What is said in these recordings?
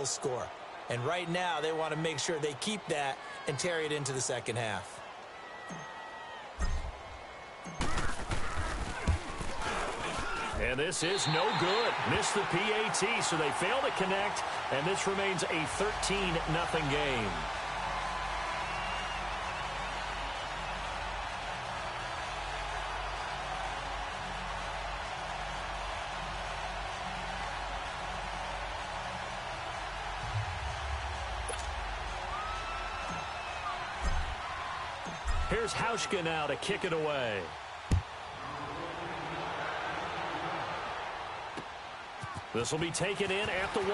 the score. And right now, they want to make sure they keep that and carry it into the second half. And this is no good. Missed the PAT, so they fail to connect, and this remains a 13-0 game. Here's Hauschka now to kick it away. This will be taken in at the 1.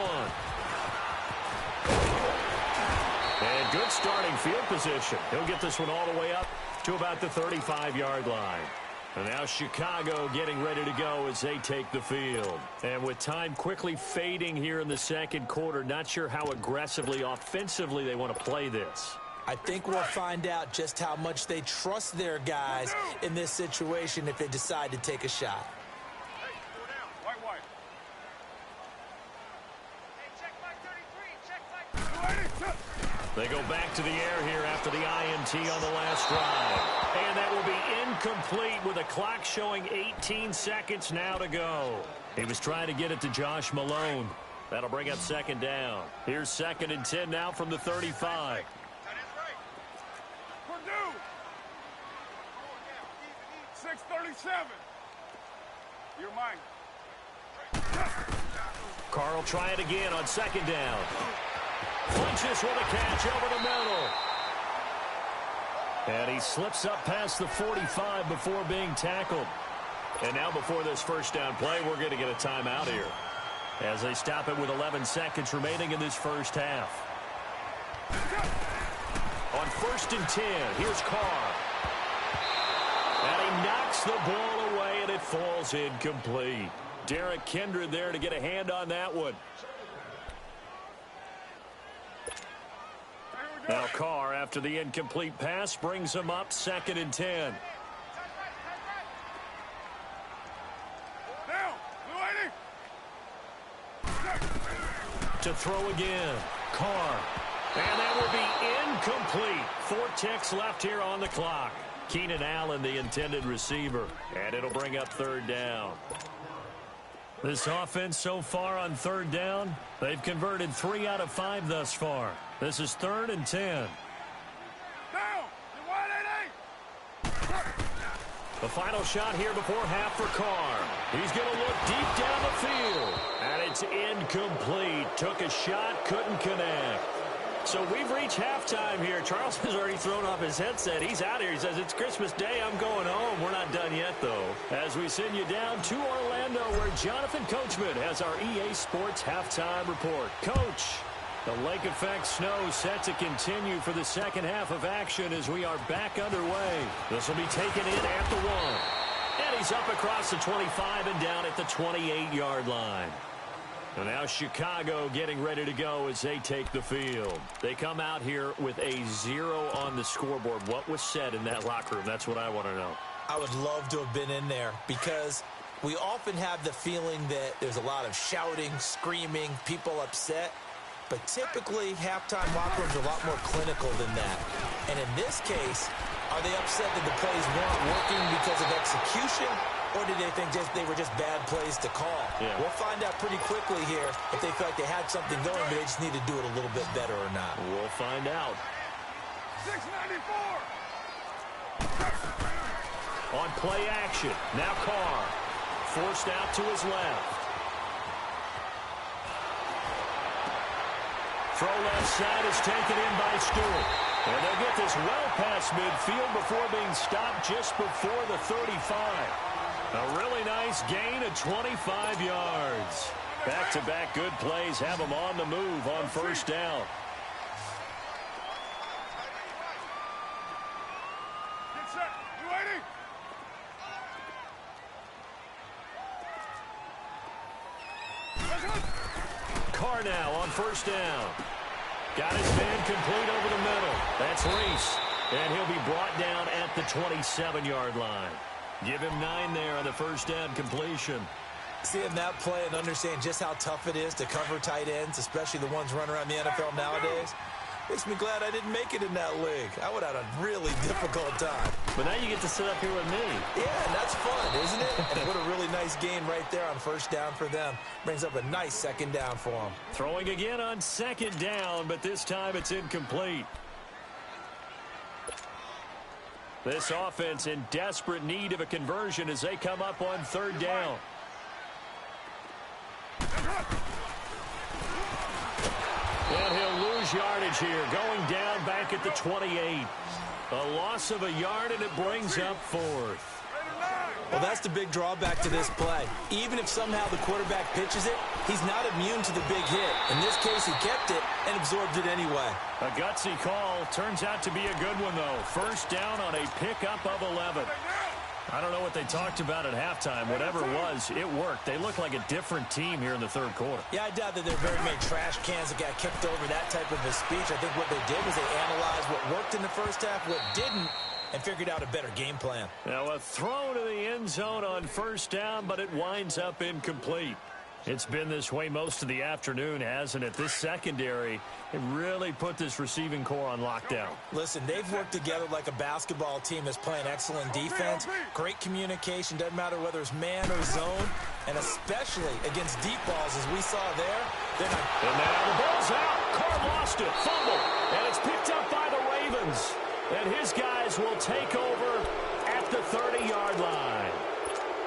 And good starting field position. He'll get this one all the way up to about the 35-yard line. And now Chicago getting ready to go as they take the field. And with time quickly fading here in the second quarter, not sure how aggressively, offensively they want to play this. I think we'll find out just how much they trust their guys in this situation if they decide to take a shot. They go back to the air here after the INT on the last drive. And that will be incomplete with the clock showing 18 seconds now to go. He was trying to get it to Josh Malone. That'll bring up second down. Here's 2nd and 10 now from the 35. Purdue. 6:37. You're mine. Carr will try it again on 2nd down. Flinches with a catch over the middle. And he slips up past the 45 before being tackled. And now before this first down play, we're going to get a timeout here as they stop it with 11 seconds remaining in this first half. On 1st and 10, here's Carr. And he knocks the ball away, and it falls incomplete. Derek Kindred there to get a hand on that one. Now Carr, after the incomplete pass, brings him up 2nd and 10. To throw again. Carr. And that will be incomplete. 4 ticks left here on the clock. Keenan Allen, the intended receiver. And it'll bring up 3rd down. This offense so far on 3rd down, they've converted 3 out of 5 thus far. This is 3rd and 10. The final shot here before half for Carr. He's going to look deep down the field. And it's incomplete. Took a shot, couldn't connect. So we've reached halftime here. Charles has already thrown off his headset. He's out here. He says, it's Christmas Day. I'm going home. We're not done yet, though. As we send you down to Orlando, where Jonathan Coachman has our EA Sports halftime report. Coach, the lake effect snow set to continue for the second half of action as we are back underway. This will be taken in at the 1. And he's up across the 25 and down at the 28-yard line. And now Chicago getting ready to go as they take the field. They come out here with a 0 on the scoreboard. What was said in that locker room? That's what I want to know. I would love to have been in there because we often have the feeling that there's a lot of shouting, screaming, people upset. But typically, halftime locker rooms are a lot more clinical than that. And in this case, are they upset that the plays weren't working because of execution? Or did they think they were just bad plays to call? Yeah. We'll find out pretty quickly here if they feel like they had something going, but they just need to do it a little bit better or not. We'll find out. 694. On play action, now Carr. Forced out to his left. Throw left side is taken in by Stewart. And they'll get this well past midfield before being stopped just before the 35. A really nice gain of 25 yards. Back-to-back good plays have them on the move on 1st down. Get set. You ready? Carr now on 1st down. Got his man complete over the middle. That's Reese. And he'll be brought down at the 27-yard line. Give him 9 there on the 1st down completion. Seeing that play and understanding just how tough it is to cover tight ends, especially the ones running around the NFL nowadays, makes me glad I didn't make it in that league. I would have had a really difficult time. But now you get to sit up here with me. Yeah, and that's fun, isn't it? And what a really nice game right there on first down for them. Brings up a nice second down for them. Throwing again on second down, but this time it's incomplete. This offense in desperate need of a conversion as they come up on third down. And he'll lose yardage here, going down back at the 28. A loss of a yard, and it brings up fourth. Well, that's the big drawback to this play. Even if somehow the quarterback pitches it, he's not immune to the big hit. In this case, he kept it and absorbed it anyway. A gutsy call. Turns out to be a good one, though. First down on a pickup of 11. I don't know what they talked about at halftime. Whatever it was, it worked. They look like a different team here in the third quarter. Yeah, I doubt that there are very many trash cans that got kicked over that type of a speech. I think what they did was they analyzed what worked in the first half, what didn't, and figured out a better game plan. Now a throw to the end zone on first down, but it winds up incomplete. It's been this way most of the afternoon, hasn't it? This secondary, it really put this receiving core on lockdown. Listen, they've worked together like a basketball team that's playing excellent defense. Great communication, doesn't matter whether it's man or zone, and especially against deep balls, as we saw there. They're not. And now the ball's out. Carr lost it, fumble, and it's picked up by the Ravens. And his guys will take over at the 30-yard line.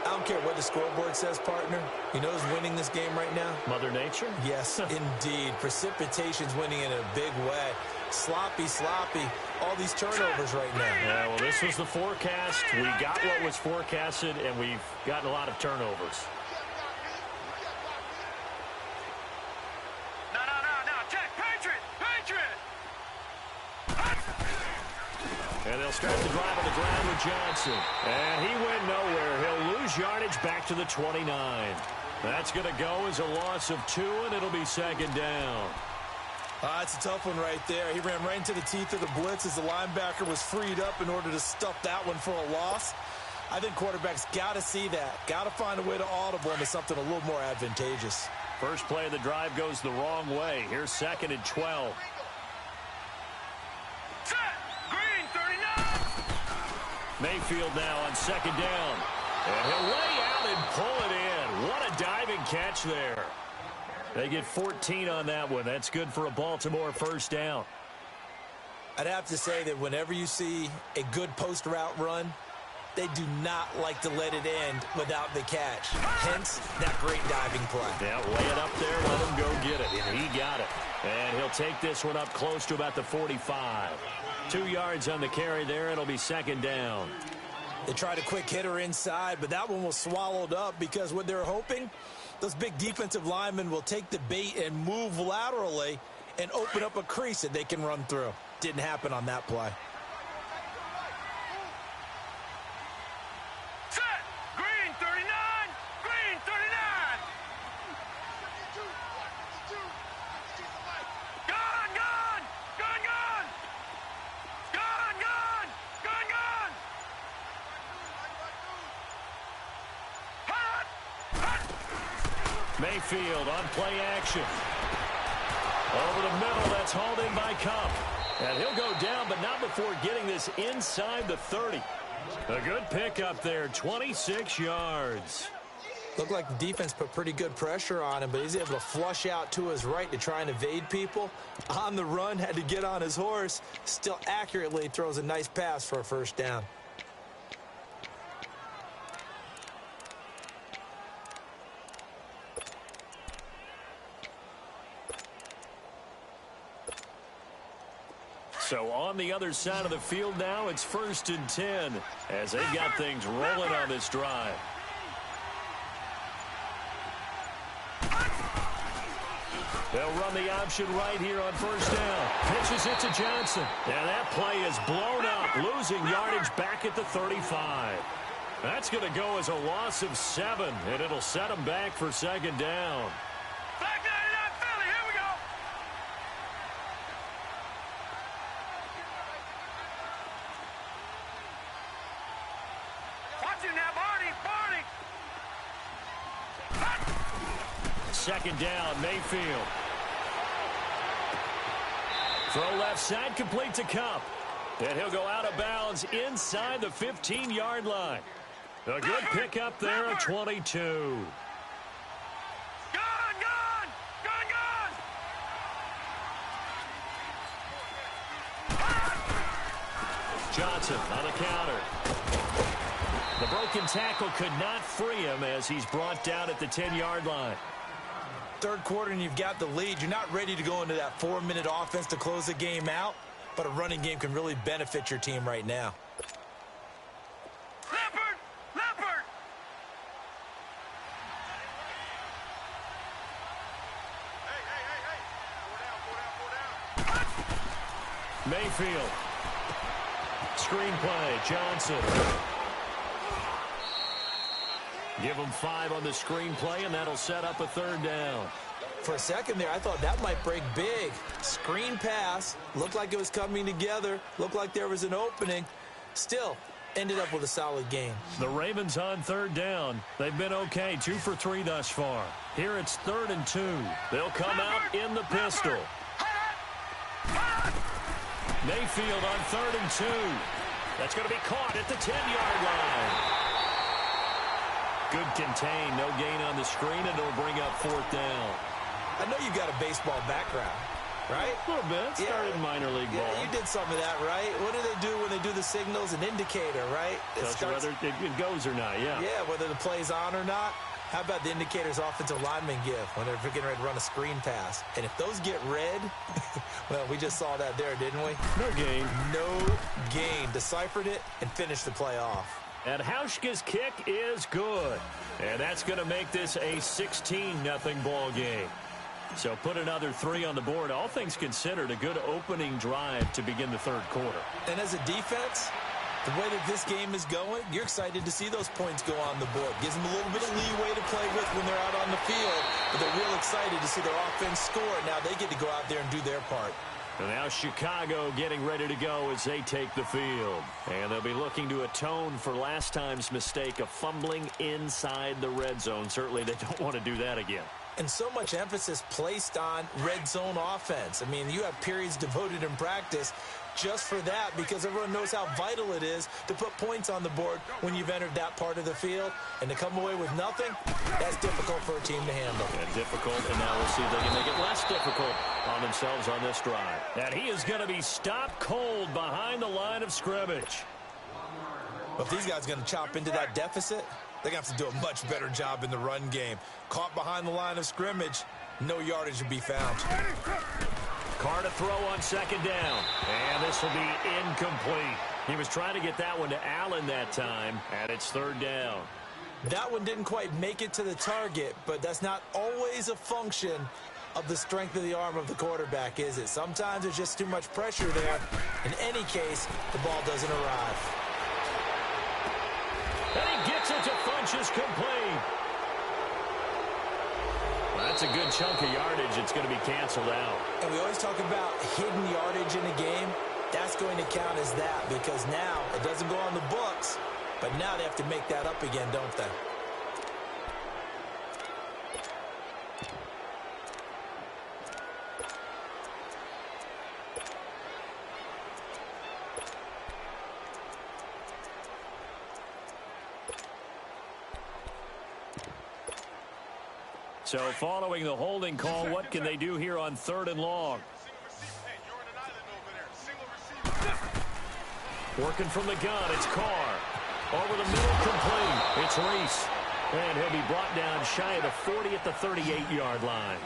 I don't care what the scoreboard says, partner. You know who's winning this game right now? Mother Nature? Yes, indeed. Precipitation's winning in a big way. Sloppy, all these turnovers right now. Yeah, well, this was the forecast. We got what was forecasted, and we've gotten a lot of turnovers. No. Check. Patriot. And they'll start the drive on the ground with Johnson. And he went nowhere. He'll lose yardage back to the 29. That's going to go as a loss of 2, and it'll be second down. That's a tough one right there. He ran right into the teeth of the blitz as the linebacker was freed up in order to stuff that one for a loss. I think quarterbacks got to see that. Got to find a way to audible into something a little more advantageous. First play of the drive goes the wrong way. Here's second and 12. Mayfield now on second down. And he'll lay out and pull it in. What a diving catch there. They get 14 on that one. That's good for a Baltimore first down. I'd have to say that whenever you see a good post route run, they do not like to let it end without the catch. Hence, that great diving play. Yeah, lay it up there, let him go get it. And he got it. And he'll take this one up close to about the 45. 2 yards on the carry there. It'll be second down. They tried a quick hitter inside, but that one was swallowed up because what they're hoping, those big defensive linemen will take the bait and move laterally and open up a crease that they can run through. Didn't happen on that play. Set. Green 39. Green 39. Mayfield on play action. Over the middle, that's hauled in by Cup. And he'll go down, but not before getting this inside the 30. A good pickup there, 26 yards. Looked like the defense put pretty good pressure on him, but he's able to flush out to his right to try and evade people. On the run, had to get on his horse. Still accurately throws a nice pass for a first down. So on the other side of the field now, it's 1st and 10 as they've got things rolling on this drive. They'll run the option right here on first down. Pitches it to Johnson. And that play is blown up, losing yardage back at the 35. That's going to go as a loss of 7, and it'll set them back for second down. Flag 99 Philly, here we go. Watch it now, Barney. second down, Mayfield. Throw left side, complete to Cup. And he'll go out of bounds inside the 15-yard line. A good pickup there at 22. Johnson on the counter. The broken tackle could not free him as he's brought down at the 10-yard line. Third quarter and you've got the lead. You're not ready to go into that 4-minute offense to close the game out, but a running game can really benefit your team right now. Mayfield. Screenplay, Johnson. Give him 5 on the screenplay, and that'll set up a third down. For a second there, I thought that might break big. Screen pass, looked like it was coming together, looked like there was an opening. Still, ended up with a solid game. The Ravens on third down. They've been okay, 2 for 3 thus far. Here it's 3rd and 2. They'll come out in the pistol. Mayfield on 3rd and 2. That's going to be caught at the 10-yard line. Good contain, no gain on the screen, and it'll bring up 4th down. I know you've got a baseball background, right? A little bit. Started minor league ball. Yeah, you did some of that, right? What do they do when they do the signals? An indicator, right? Tells you whether it goes or not, yeah. Yeah, whether the play's on or not. How about the indicators offensive linemen give when they're getting ready to run a screen pass? And if those get red, well, we just saw that there, didn't we? No gain. No gain. Deciphered it and finished the play off. And Hauschka's kick is good. And that's going to make this a 16-0 ball game. So put another 3 on the board. All things considered, a good opening drive to begin the third quarter. And as a defense, the way that this game is going, you're excited to see those points go on the board. Gives them a little bit of leeway to play with when they're out on the field. But they're real excited to see their offense score. Now they get to go out there and do their part. And now Chicago getting ready to go as they take the field. And they'll be looking to atone for last time's mistake of fumbling inside the red zone. Certainly they don't want to do that again. And so much emphasis placed on red zone offense. I mean, you have periods devoted in practice just for that because everyone knows how vital it is to put points on the board when you've entered that part of the field. And to come away with nothing, that's difficult for a team to handle. Yeah, difficult, and now we'll see if they can make it less difficult on themselves on this drive. And he is going to be stopped cold behind the line of scrimmage. But if these guys are going to chop into that deficit, they're going to have to do a much better job in the run game. Caught behind the line of scrimmage, no yardage to be found. Carr to throw on second down. And this will be incomplete. He was trying to get that one to Allen that time, and it's 3rd down. That one didn't quite make it to the target, but that's not always a function of the strength of the arm of the quarterback, is it? Sometimes there's just too much pressure there. In any case, the ball doesn't arrive. And he gets it to Funchess complete. Well, that's a good chunk of yardage. It's going to be canceled out. And we always talk about hidden yardage in a game. That's going to count as that because now it doesn't go on the books, but now they have to make that up again, don't they? So following the holding call, what can they do here on 3rd and long? Working from the gun, it's Carr. Over the middle, complete. It's Reese. And he'll be brought down shy of the 40 at the 38-yard line.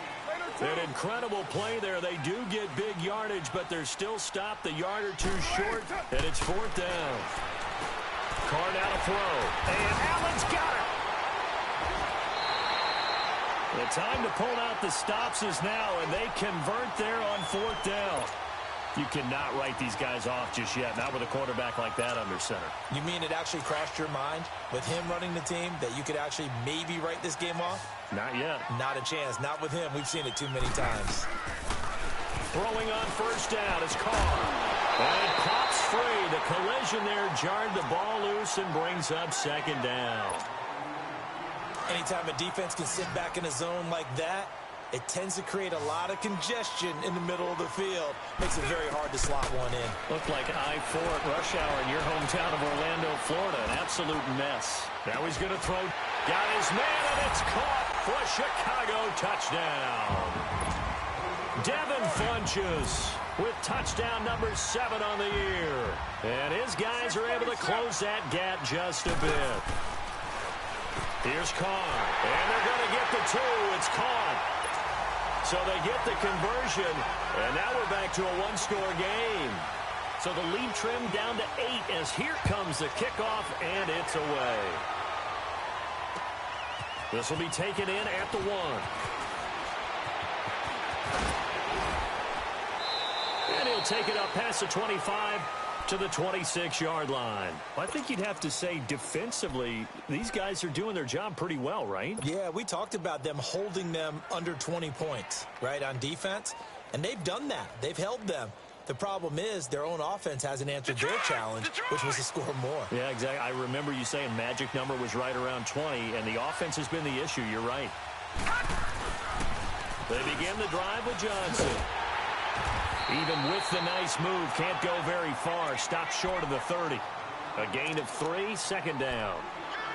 An incredible play there. They do get big yardage, but they're still stopped a yard or two short, and it's 4th down. Carr now to throw. And Allen's got it. The time to pull out the stops is now, and they convert there on 4th down. You cannot write these guys off just yet, not with a quarterback like that under center. You mean it actually crossed your mind with him running the team that you could actually maybe write this game off? Not yet. Not a chance. Not with him. We've seen it too many times. Throwing on 1st down is Carr. And it pops free. The collision there jarred the ball loose and brings up 2nd down. Anytime a defense can sit back in a zone like that, it tends to create a lot of congestion in the middle of the field. Makes it very hard to slot one in. Looked like I-4 at rush hour in your hometown of Orlando, Florida. An absolute mess. Now he's going to throw. Got his man, and it's caught for a Chicago touchdown. Devin Funchess with touchdown number 7 on the year. And his guys are able to close that gap just a bit. Here's Carr. And they're going to get the 2. It's caught. So they get the conversion, and now we're back to a one-score game. So the lead trimmed down to 8 as here comes the kickoff, and it's away. This will be taken in at the 1. And he'll take it up past the 25 to the 26-yard line. I think you'd have to say defensively, these guys are doing their job pretty well, right? Yeah, we talked about them holding them under 20 points, right, on defense. And they've done that. They've held them. The problem is their own offense hasn't answered their challenge, which was to score more. Yeah, exactly. I remember you saying magic number was right around 20, and the offense has been the issue. You're right. They begin the drive with Johnson. Even with the nice move, can't go very far. Stopped short of the 30. A gain of 3, second down.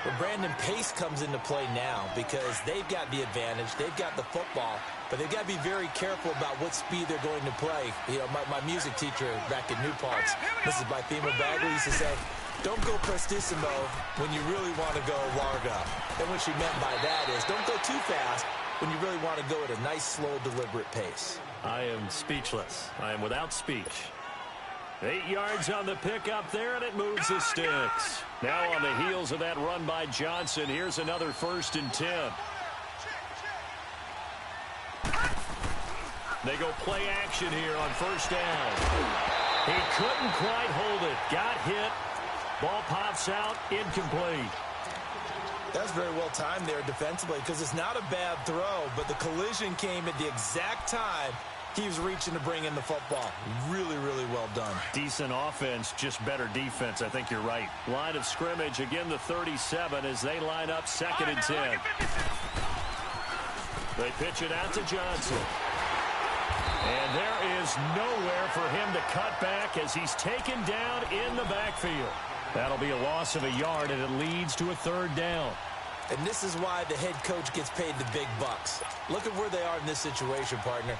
Well, Brandon, pace comes into play now because they've got the advantage. They've got the football, but they've got to be very careful about what speed they're going to play. You know, my music teacher back in New Paltz, Mrs. Bythema Bagley, used to say, don't go prestissimo when you really want to go largo. And what she meant by that is don't go too fast when you really want to go at a nice, slow, deliberate pace. I am speechless. I am without speech. 8 yards on the pickup there, and it moves the sticks. Now on the heels of that run by Johnson, here's another 1st and 10. They go play action here on 1st down. He couldn't quite hold it. Got hit. Ball pops out, incomplete. That's very well timed there defensively because it's not a bad throw, but the collision came at the exact time he was reaching to bring in the football. Really, really well done. Decent offense, just better defense. I think you're right. Line of scrimmage, again the 37 as they line up 2nd and 10. They pitch it out to Johnson. And there is nowhere for him to cut back as he's taken down in the backfield. That'll be a loss of a yard, and it leads to a 3rd down. And this is why the head coach gets paid the big bucks. Look at where they are in this situation, partner.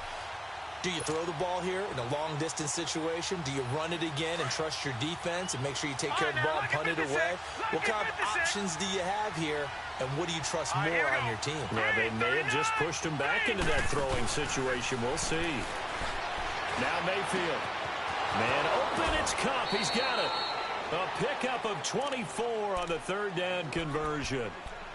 Do you throw the ball here in a long-distance situation? Do you run it again and trust your defense and make sure you take care of the ball and punt it away? What kind of options do you have here, and what do you trust more on your team? Yeah, they may have just pushed him back into that throwing situation. We'll see. Now Mayfield. Man open, it's Cup. He's got it. A pickup of 24 on the 3rd down conversion.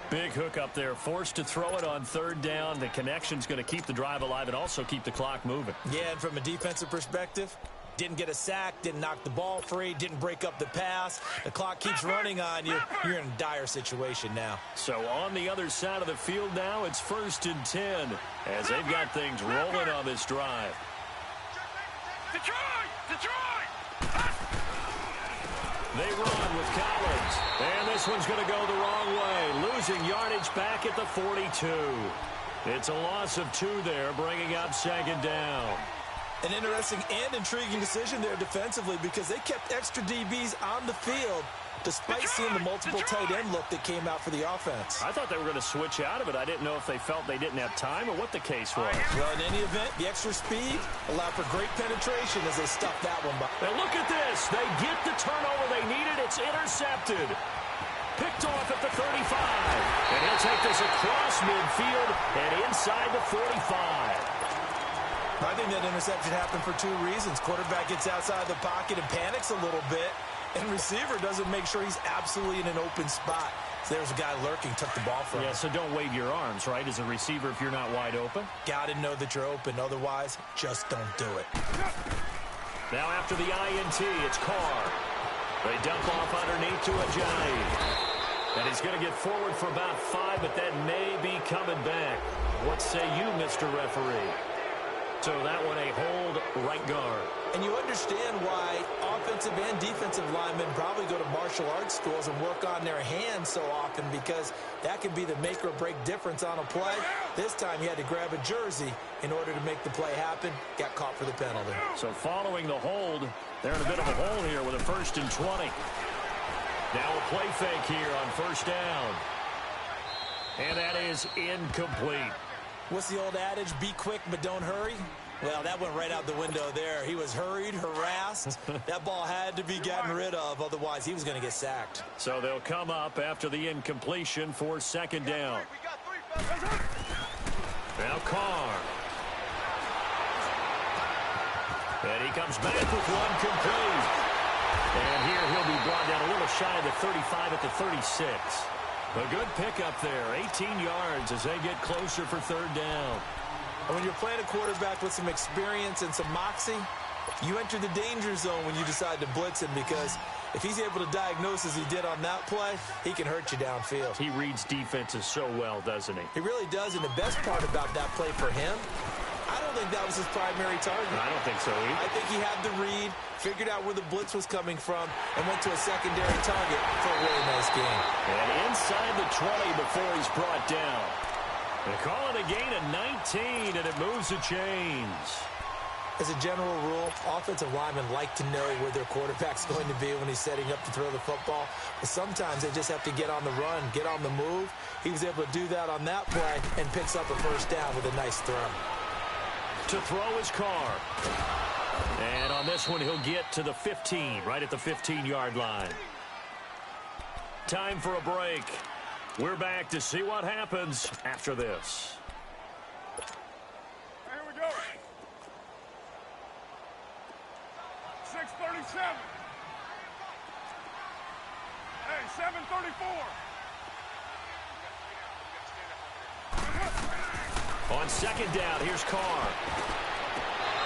Big hook up there, forced to throw it on 3rd down. The connection's going to keep the drive alive and also keep the clock moving. Yeah, and from a defensive perspective, didn't get a sack, didn't knock the ball free, didn't break up the pass. The clock keeps running on you. You're in a dire situation now. So on the other side of the field now, it's 1st and 10 as they've got things rolling on this drive. Detroit! They run with Collins. And this one's going to go the wrong way. Losing yardage back at the 42. It's a loss of 2 there, bringing up 2nd down. An interesting and intriguing decision there defensively because they kept extra DBs on the field despite seeing the multiple tight end look that came out for the offense. I thought they were going to switch out of it. I didn't know if they felt they didn't have time or what the case was. Well, in any event, the extra speed allowed for great penetration as they stuffed that one by. And look at this. They get the turnover they needed. It's intercepted. Picked off at the 35. And he'll take this across midfield and inside the 45. I think that interception happened for 2 reasons. Quarterback gets outside the pocket and panics a little bit. And receiver doesn't make sure he's absolutely in an open spot. So there's a guy lurking, took the ball from him. Yeah, so don't wave your arms, right, as a receiver if you're not wide open. Got to know that you're open. Otherwise, just don't do it. Now after the INT, it's Carr. They dump off underneath to Ajayi. And he's going to get forward for about 5, but that may be coming back. What say you, Mr. Referee? So that one a hold right guard. And you understand why offensive and defensive linemen probably go to martial arts schools and work on their hands so often, because that can be the make or break difference on a play. This time he had to grab a jersey in order to make the play happen. Got caught for the penalty. So following the hold, they're in a bit of a hole here with a 1st and 20. Now a play fake here on 1st down. And that is incomplete. What's the old adage? Be quick, but don't hurry. Well, that went right out the window there. He was hurried, harassed. That ball had to be gotten rid of, otherwise he was going to get sacked. So they'll come up after the incompletion for 2nd down. Now Carr. And he comes back with one complete. And here he'll be brought down a little shy of the 35 at the 36. A good pickup there, 18 yards as they get closer for 3rd down. And when you're playing a quarterback with some experience and some moxie, you enter the danger zone when you decide to blitz him, because if he's able to diagnose as he did on that play, he can hurt you downfield. He reads defenses so well, doesn't he? He really does, and the best part about that play for him, I don't think that was his primary target. I don't think so either. I think he had the read, figured out where the blitz was coming from, and went to a secondary target for a really nice game. And inside the 20 before he's brought down. They call it a gain of 19, and it moves the chains. As a general rule, offensive linemen like to know where their quarterback's going to be when he's setting up to throw the football. But sometimes they just have to get on the run, get on the move. He was able to do that on that play and picks up a 1st down with a nice throw. To throw his Carr. And on this one, he'll get to the 15, right at the 15-yard line. Time for a break. We're back to see what happens after this. Here we go. 6:37. Hey, 7:34. On 2nd down, here's Carr.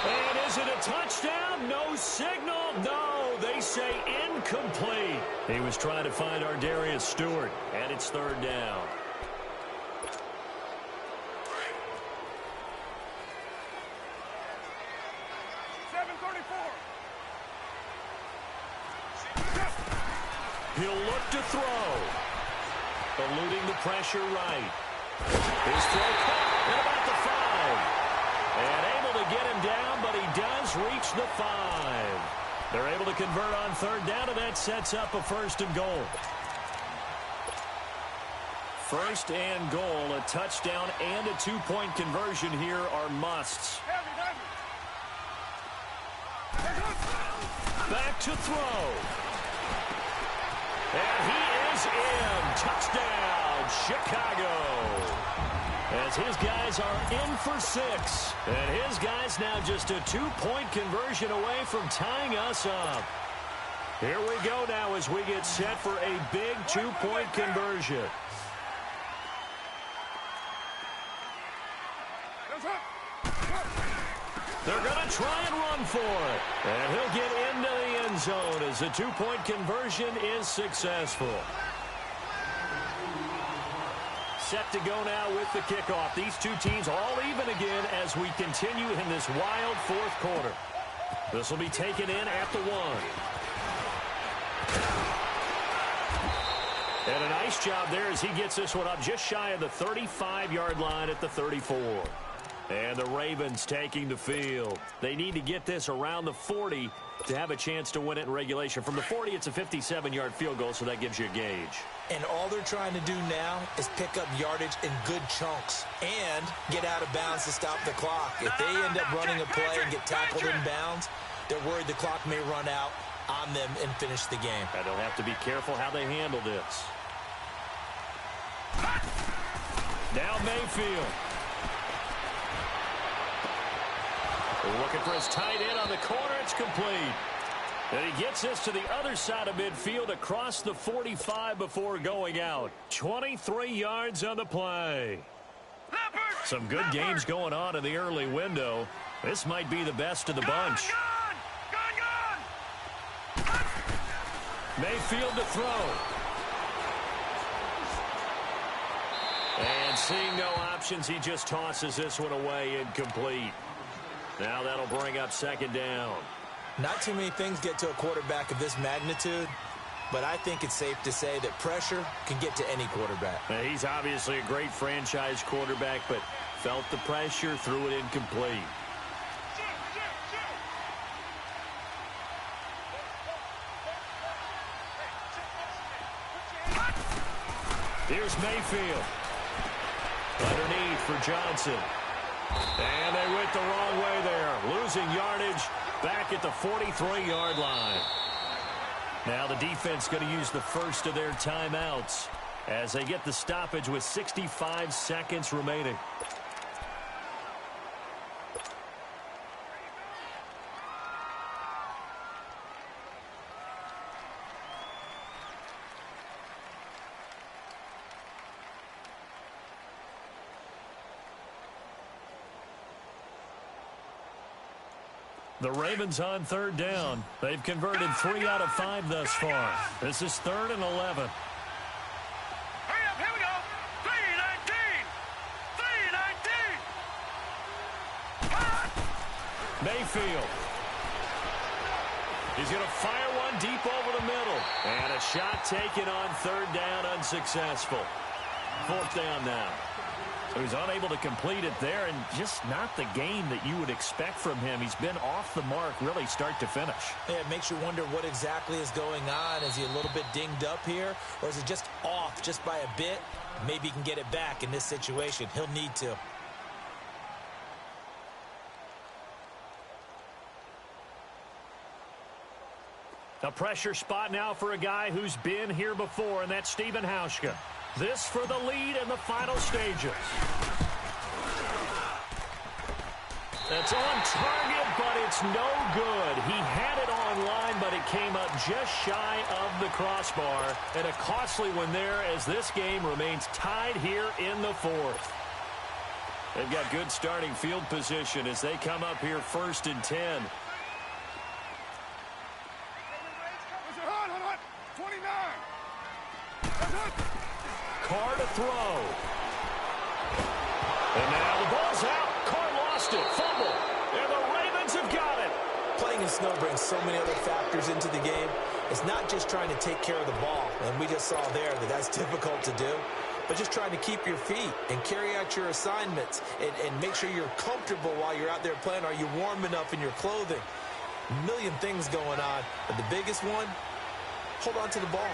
And is it a touchdown? No signal. No, they say incomplete. He was trying to find Ardarius Stewart, and it's 3rd down. He'll look to throw. Eluding the pressure right. His throw caught at about the 5. And able to get him down, but he does reach the 5. They're able to convert on 3rd down, and that sets up a 1st and goal. 1st and goal, a touchdown and a 2-point conversion here are musts. Back to throw. And he is in. Touchdown, Chicago. As his guys are in for 6. And his guys now just a 2-point conversion away from tying us up. Here we go now as we get set for a big 2-point conversion. They're going to try and run for it. And he'll get into the end zone as the 2-point conversion is successful. Set to go now with the kickoff. These two teams all even again as we continue in this wild 4th quarter. This will be taken in at the 1. And a nice job there as he gets this one up just shy of the 35-yard line at the 34. And the Ravens taking the field. They need to get this around the 40 to have a chance to win it in regulation. From the 40, it's a 57-yard field goal, so that gives you a gauge. And all they're trying to do now is pick up yardage in good chunks and get out of bounds to stop the clock. If they end up running a play and get tackled in bounds, they're worried the clock may run out on them and finish the game. And they'll have to be careful how they handle this. Now Mayfield. Looking for his tight end on the corner. It's complete. And he gets this to the other side of midfield across the 45 before going out. 23 yards on the play. Some good games going on in the early window. This might be the best of the bunch. Mayfield to throw. And seeing no options, he just tosses this one away incomplete. Now that'll bring up 2nd down. Not too many things get to a quarterback of this magnitude, but I think it's safe to say that pressure can get to any quarterback. He's obviously a great franchise quarterback, but felt the pressure, threw it incomplete. Here's Mayfield. Underneath for Johnson. And they went the wrong way there. Losing yardage back at the 43-yard line. Now the defense going to use the first of their timeouts as they get the stoppage with 65 seconds remaining. The Ravens on third down. They've converted 3 out of 5 thus far. This is 3rd and 11. Hurry up, here we go. 3-19. Mayfield. He's going to fire one deep over the middle. And a shot taken on 3rd down, unsuccessful. 4th down now. So he's unable to complete it there, and just not the game that you would expect from him. He's been off the mark really start to finish. Yeah, it makes you wonder what exactly is going on. Is he a little bit dinged up here, or is it just off just by a bit? Maybe he can get it back in this situation. He'll need to. A pressure spot now for a guy who's been here before, and that's Stephen Hauschka. This for the lead in the final stages. That's on target, but it's no good. He had it on line, but it came up just shy of the crossbar. And a costly one there as this game remains tied here in the 4th. They've got good starting field position as they come up here 1st and 10. Carr to throw. And now the ball's out. Carr lost it. Fumble. And the Ravens have got it. Playing in snow brings so many other factors into the game. It's not just trying to take care of the ball, and we just saw there that that's difficult to do, but just trying to keep your feet and carry out your assignments and make sure you're comfortable while you're out there playing. Are you warm enough in your clothing? A million things going on, but the biggest one, hold on to the ball.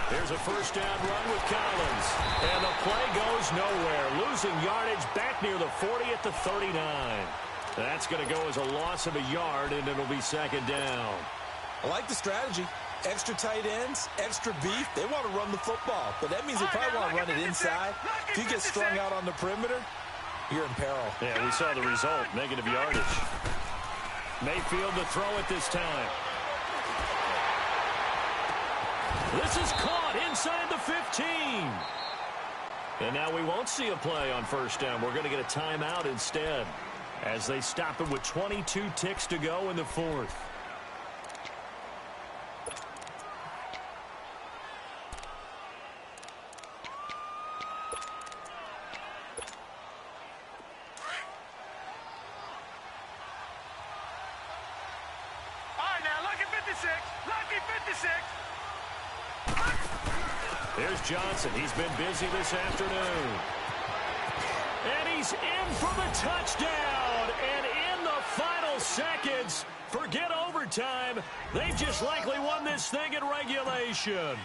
Here's a 1st down run with Collins. And the play goes nowhere. Losing yardage back near the 40 at the 39. That's going to go as a loss of a yard, and it'll be 2nd down. I like the strategy. Extra tight ends, extra beef. They want to run the football, but that means they probably want to run it inside. If you get strung out on the perimeter, you're in peril. Yeah, we saw the result. Negative yardage. Mayfield to throw it this time. This is caught inside the 15. And now we won't see a play on 1st down. We're going to get a timeout instead as they stop it with 22 ticks to go in the 4th. All right, now, lucky 56. Lucky 56. Here's Johnson. He's been busy this afternoon. And he's in for the touchdown. And in the final seconds, forget overtime. They've just likely won this thing in regulation.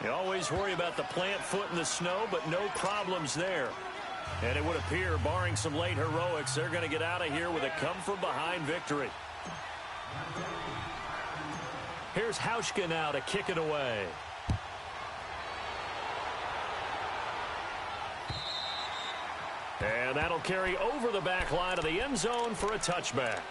You always worry about the plant foot in the snow, but no problems there. And it would appear, barring some late heroics, they're going to get out of here with a come-from-behind victory. Here's Hauschka now to kick it away. And that'll carry over the back line of the end zone for a touchback.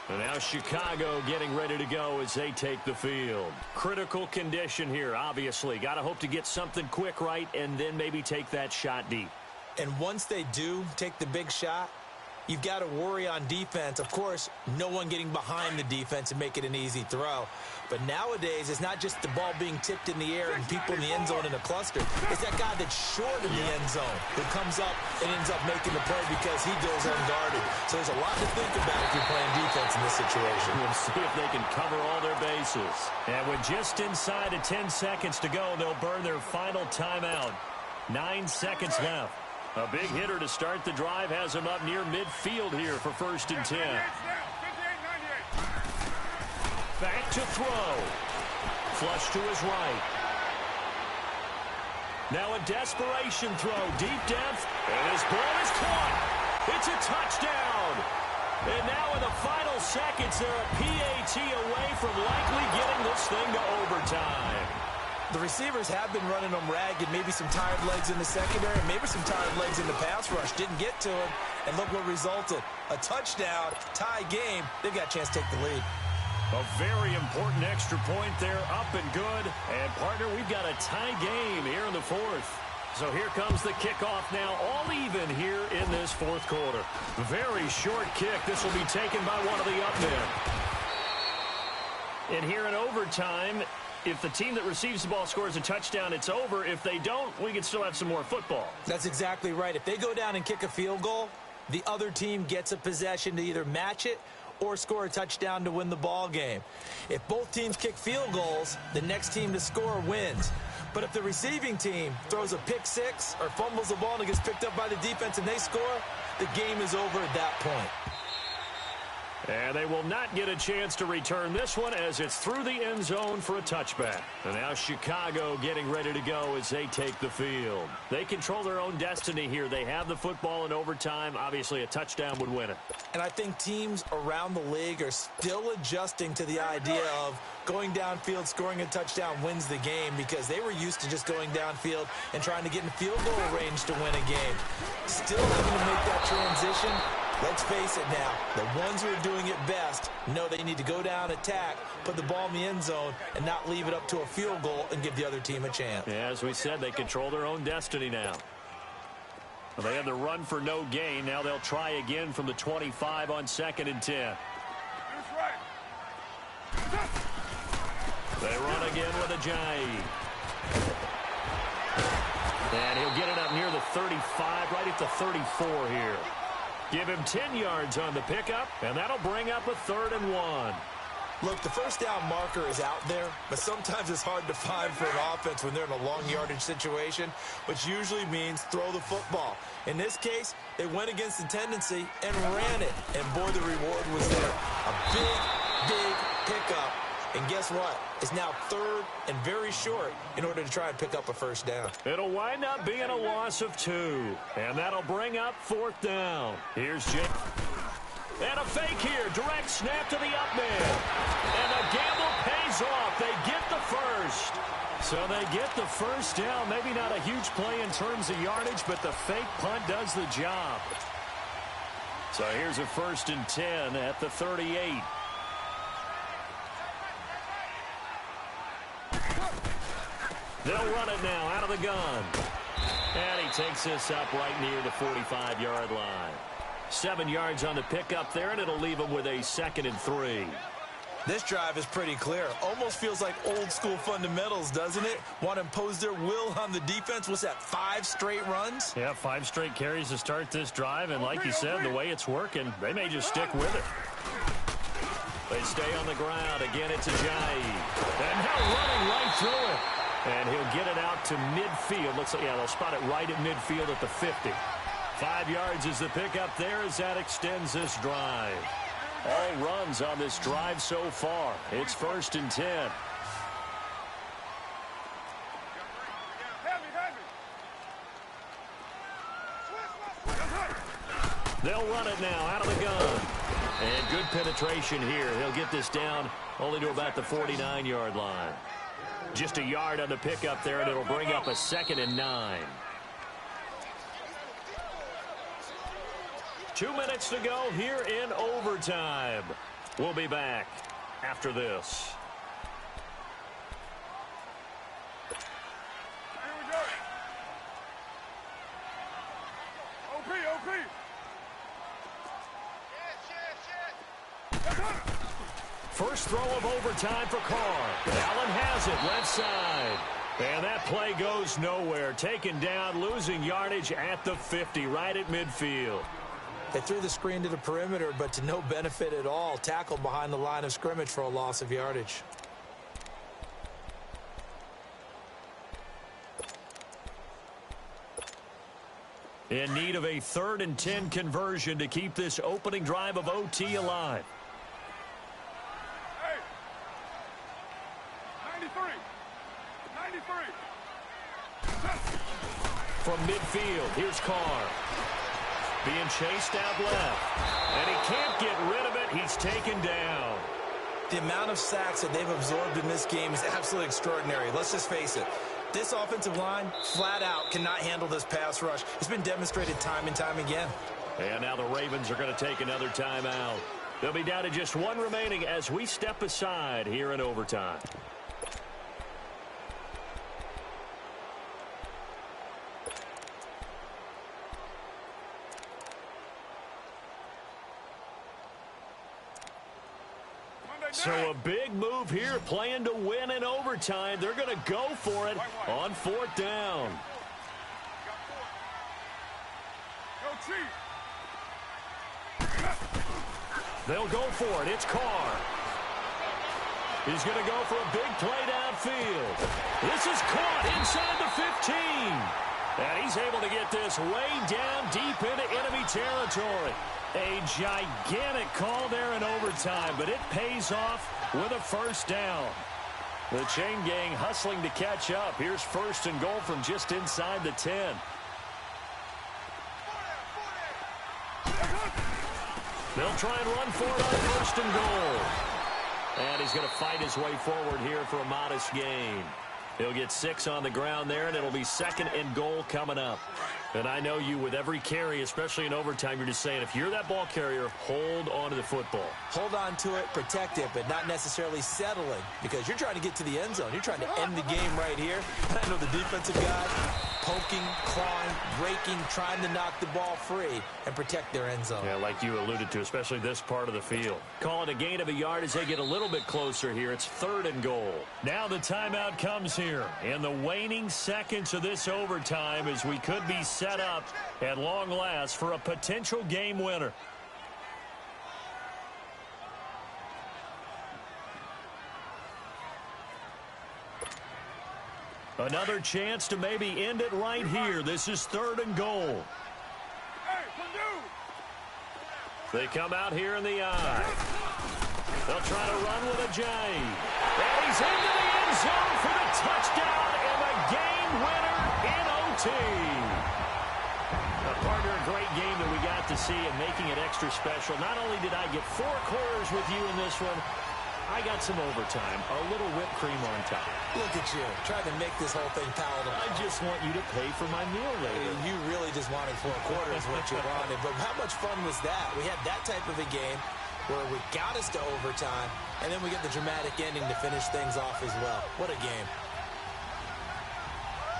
And now Chicago getting ready to go as they take the field. Critical condition here, obviously. Got to hope to get something quick right and then maybe take that shot deep. And once they do take the big shot, you've got to worry on defense. Of course, no one getting behind the defense and make it an easy throw. But nowadays, it's not just the ball being tipped in the air and people in the end zone in a cluster. It's that guy that's short in the end zone who comes up and ends up making the play because he goes unguarded. So there's a lot to think about if you're playing defense in this situation. We'll see if they can cover all their bases. And with just inside of 10 seconds to go, they'll burn their final timeout. 9 seconds left. A big hitter to start the drive has him up near midfield here for 1st and 10. Back to throw. Flush to his right. Now a desperation throw. Deep depth. And his ball is caught. It's a touchdown. And now in the final seconds, they're a PAT away from likely getting this thing to overtime. The receivers have been running them ragged, maybe some tired legs in the secondary, maybe some tired legs in the pass rush. Didn't get to him, and look what resulted. A touchdown, tie game. They've got a chance to take the lead. A very important extra point there, up and good. And, partner, we've got a tie game here in the 4th. So here comes the kickoff now, all even here in this 4th quarter. Very short kick. This will be taken by one of the up men. And here in overtime, if the team that receives the ball scores a touchdown, it's over. If they don't, we can still have some more football. That's exactly right. If they go down and kick a field goal, the other team gets a possession to either match it or score a touchdown to win the ball game. If both teams kick field goals, the next team to score wins. But if the receiving team throws a pick six or fumbles the ball and it gets picked up by the defense and they score, the game is over at that point. And they will not get a chance to return this one as it's through the end zone for a touchback. And now Chicago getting ready to go as they take the field. They control their own destiny here. They have the football in overtime. Obviously, a touchdown would win it. And I think teams around the league are still adjusting to the idea of going downfield, scoring a touchdown wins the game, because they were used to just going downfield and trying to get in field goal range to win a game. Still having to make that transition. Let's face it now, the ones who are doing it best know they need to go down, attack, put the ball in the end zone, and not leave it up to a field goal and give the other team a chance. Yeah, as we said, they control their own destiny now. Well, they had the run for no gain. Now they'll try again from the 25 on 2nd and 10. They run again with Ajayi. And he'll get it up near the 35, right at the 34 here. Give him 10 yards on the pickup, and that'll bring up a 3rd and 1. Look, the first down marker is out there, but sometimes it's hard to find for an offense when they're in a long yardage situation, which usually means throw the football. In this case, they went against the tendency and ran it, and boy, the reward was there. A big, big pickup. And guess what? It's now 3rd and very short in order to try and pick up a first down. It'll wind up being a loss of 2. And that'll bring up 4th down. Here's Jake. And a fake here. Direct snap to the up man. And the gamble pays off. They get the first. So they get the first down. Maybe not a huge play in terms of yardage, but the fake punt does the job. So here's a 1st and 10 at the 38. They'll run it now out of the gun. And he takes this up right near the 45-yard line. 7 yards on the pickup there, and it'll leave him with a 2nd and 3. This drive is pretty clear. Almost feels like old-school fundamentals, doesn't it? Want to impose their will on the defense. What's that, 5 straight runs? Yeah, 5 straight carries to start this drive, and like you said, the way it's working, they may just stick with it. They stay on the ground. Again, it's Ajayi. And now running right through it. And he'll get it out to midfield. Looks like, yeah, they'll spot it right at midfield at the 50. 5 yards is the pickup there as that extends this drive. All runs on this drive so far. It's 1st and 10. They'll run it now out of the gun. And good penetration here. He'll get this down only to about the 49-yard line. Just a yard on the pickup there, and it'll bring up a 2nd and 9. 2 minutes to go here in overtime. We'll be back after this. OP. First throw of overtime for Carr. Allen has it, left side. And that play goes nowhere. Taken down, losing yardage at the 50, right at midfield. They threw the screen to the perimeter, but to no benefit at all. Tackled behind the line of scrimmage for a loss of yardage. In need of a 3rd and 10 conversion to keep this opening drive of OT alive. Hey! 93! 93! From midfield, here's Carr. Being chased out left. And he can't get rid of it. He's taken down. The amount of sacks that they've absorbed in this game is absolutely extraordinary. Let's just face it. This offensive line, flat out, cannot handle this pass rush. It's been demonstrated time and time again. And now the Ravens are going to take another timeout. They'll be down to just one remaining as we step aside here in overtime. So a big move here, playing to win in overtime. They're going to go for it on 4th down. They'll go for it. It's Carr. He's going to go for a big play downfield. This is caught inside the 15. And he's able to get this way down deep into enemy territory. A gigantic call there in overtime, but it pays off with a 1st down. The chain gang hustling to catch up. Here's 1st and goal from just inside the 10. They'll try and run for it on 1st and goal. And he's going to fight his way forward here for a modest gain. He'll get 6 on the ground there, and it'll be 2nd and goal coming up. And I know you, with every carry, especially in overtime, you're just saying, if you're that ball carrier, hold on to the football. Hold on to it, protect it, but not necessarily settling, because you're trying to get to the end zone. You're trying to end the game right here. I know the defensive guys poking, clawing, breaking, trying to knock the ball free and protect their end zone. Yeah, like you alluded to, especially this part of the field. Call it a gain of a yard as they get a little bit closer here. It's 3rd and goal. Now the timeout comes here. In the waning seconds of this overtime, as we could be set up at long last for a potential game winner. Another chance to maybe end it right here. This is 3rd and goal. They come out here in the eye. They'll try to run with a J. And he's into the end zone for the touchdown and the game winner in OT. A partner, a great game that we got to see and making it extra special. Not only did I get 4 quarters with you in this one, I got some overtime, a little whipped cream on top. Look at you, trying to make this whole thing palatable. I just want you to pay for my meal later. You really just wanted 4 quarters, what you wanted. But how much fun was that? We had that type of a game where we got us to overtime, and then we get the dramatic ending to finish things off as well. What a game.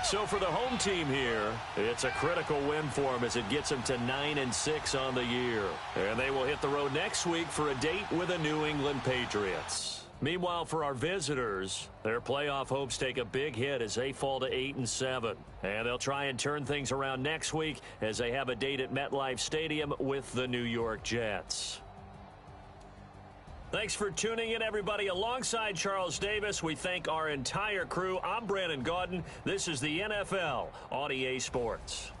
So for the home team here, it's a critical win for them as it gets them to 9-6 on the year. And they will hit the road next week for a date with the New England Patriots. Meanwhile, for our visitors, their playoff hopes take a big hit as they fall to 8-7. And they'll try and turn things around next week as they have a date at MetLife Stadium with the New York Jets. Thanks for tuning in, everybody. Alongside Charles Davis, we thank our entire crew. I'm Brandon Gaudin. This is the NFL on EA Sports.